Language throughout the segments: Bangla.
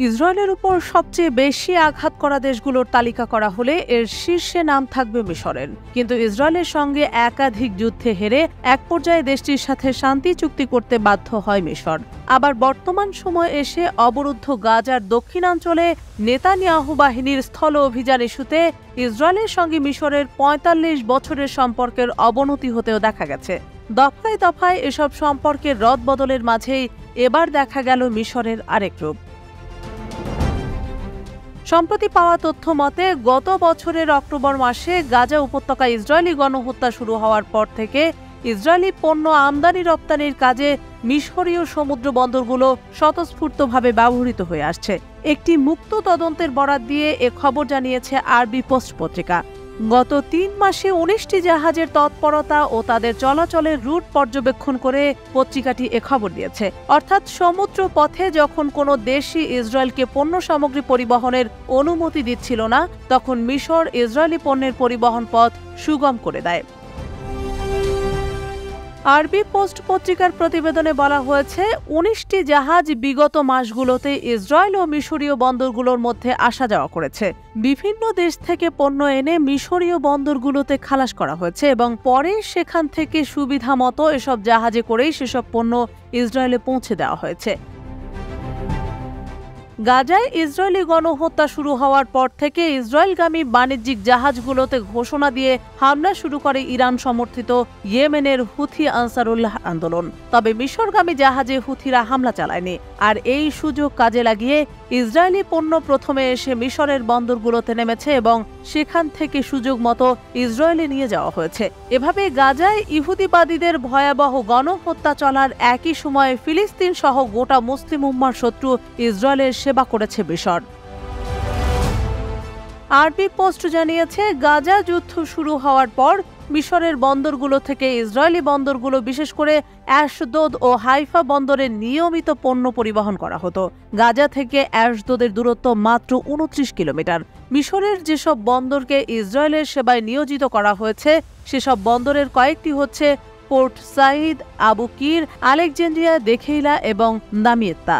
ইসরায়েলের উপর সবচেয়ে বেশি আঘাত করা দেশগুলোর তালিকা করা হলে এর শীর্ষে নাম থাকবে মিশরের। কিন্তু ইসরায়েলের সঙ্গে একাধিক যুদ্ধে হেরে এক পর্যায়ে দেশটির সাথে শান্তি চুক্তি করতে বাধ্য হয় মিশর। আবার বর্তমান সময় এসে অবরুদ্ধ গাজার দক্ষিণাঞ্চলে নেতানিয়াহু বাহিনীর স্থল অভিযান ইস্যুতে ইসরায়েলের সঙ্গে মিশরের ৪৫ বছরের সম্পর্কের অবনতি হতেও দেখা গেছে। দফায় দফায় এসব সম্পর্কের রদবদলের মাঝেই এবার দেখা গেল মিশরের আরেক রূপ। সম্প্রতি পাওয়া তথ্য মতে গত বছরের অক্টোবর মাসে গাজা উপত্যকায় ইসরায়েলি গণহত্যা শুরু হওয়ার পর থেকে ইসরায়েলি পণ্য আমদানি রপ্তানির কাজে মিশরীয় সমুদ্র বন্দরগুলো স্বতঃস্ফূর্তভাবে ব্যবহৃত হয়ে আসছে। একটি মুক্ত তদন্তের বরাত দিয়ে এ খবর জানিয়েছে আরবি পোস্ট পত্রিকা। গত ৩ মাসে ১৯টি জাহাজের তৎপরতা ও তাদের চলাচলের রুট পর্যবেক্ষণ করে পত্রিকাটি এ খবর দিয়েছে। অর্থাৎ সমুদ্র পথে যখন কোনো দেশই ইসরায়েলকে পণ্য সামগ্রী পরিবহনের অনুমতি দিচ্ছিল না, তখন মিশর ইসরায়েলি পণ্যের পরিবহন পথ সুগম করে দেয়। আরবি পোস্ট পত্রিকার প্রতিবেদনে বলা হয়েছে ১৯টি জাহাজ বিগত মাসগুলোতে ইসরায়েল ও মিশরীয় বন্দরগুলোর মধ্যে আসা যাওয়া করেছে। বিভিন্ন দেশ থেকে পণ্য এনে মিশরীয় বন্দরগুলোতে খালাস করা হয়েছে এবং পরে সেখান থেকে সুবিধা মতো এসব জাহাজে করেই সেসব পণ্য ইসরায়েলে পৌঁছে দেওয়া হয়েছে। গাজায় ইসরায়েলি গণহত্যা শুরু হওয়ার পর থেকে ইসরায়েলগামী বাণিজ্যিক জাহাজগুলোতে ঘোষণা দিয়ে হামলা শুরু করে ইরান সমর্থিত ইয়েমেনের হুথি আনসারুল্লাহ আন্দোলন। তবে মিশরগামী জাহাজে হুথিরা হামলা চালায়নি। আর এই সুযোগ কাজে লাগিয়ে ইসরায়েলি পণ্য প্রথমে এসে মিশরের বন্দরগুলোতে নেমেছে এবং সেখান থেকে সুযোগ মতো ইসরায়েলে নিয়ে যাওয়া হয়েছে। এভাবে গাজায় ইহুদিবাদীদের ভয়াবহ গণহত্যা চলার একই সময়ে ফিলিস্তিন সহ গোটা মুসলিম উম্মার শত্রু ইসরায়েলের সেবা করেছে মিশর। আরবি পোস্ট জানিয়েছে, গাজা যুদ্ধ শুরু হওয়ার পর মিশরের বন্দরগুলো থেকে ইসরায়েলি বন্দরগুলো বিশেষ করে অ্যাশদোদ ও হাইফা বন্দরে নিয়মিত পণ্য পরিবহন করা হতো। গাজা থেকে অ্যাশদোদের দূরত্ব মাত্র ২৯ কিলোমিটার। মিশরের যেসব বন্দরকে ইসরায়েলের সেবায় নিয়োজিত করা হয়েছে সেসব বন্দরের কয়েকটি হচ্ছে পোর্ট সাইদ, আবু কির, আলেকজান্দ্রিয়া, দেখেইলা এবং দামিয়েত্তা।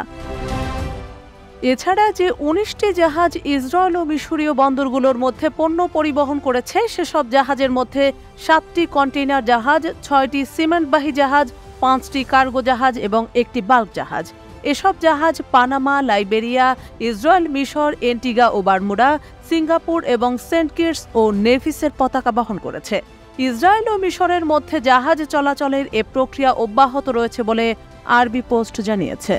এছাড়া যে ১৯টি জাহাজ ইসরায়েল ও মিশরীয় বন্দরগুলোর মধ্যে পণ্য পরিবহন করেছে সেসব জাহাজের মধ্যে ৭টি কন্টেইনার জাহাজ, ৬টি সিমেন্টবাহী জাহাজ, ৫টি কার্গো জাহাজ এবং একটি বাল্ক জাহাজ। এসব জাহাজ পানামা, লাইবেরিয়া, ইসরায়েল, মিশর, এন্টিগা ও বারমুডা, সিঙ্গাপুর এবং সেন্ট কিটস ও নেভিসের পতাকা বহন করেছে। ইসরায়েল ও মিশরের মধ্যে জাহাজ চলাচলের এ প্রক্রিয়া অব্যাহত রয়েছে বলে আরবি পোস্ট জানিয়েছে।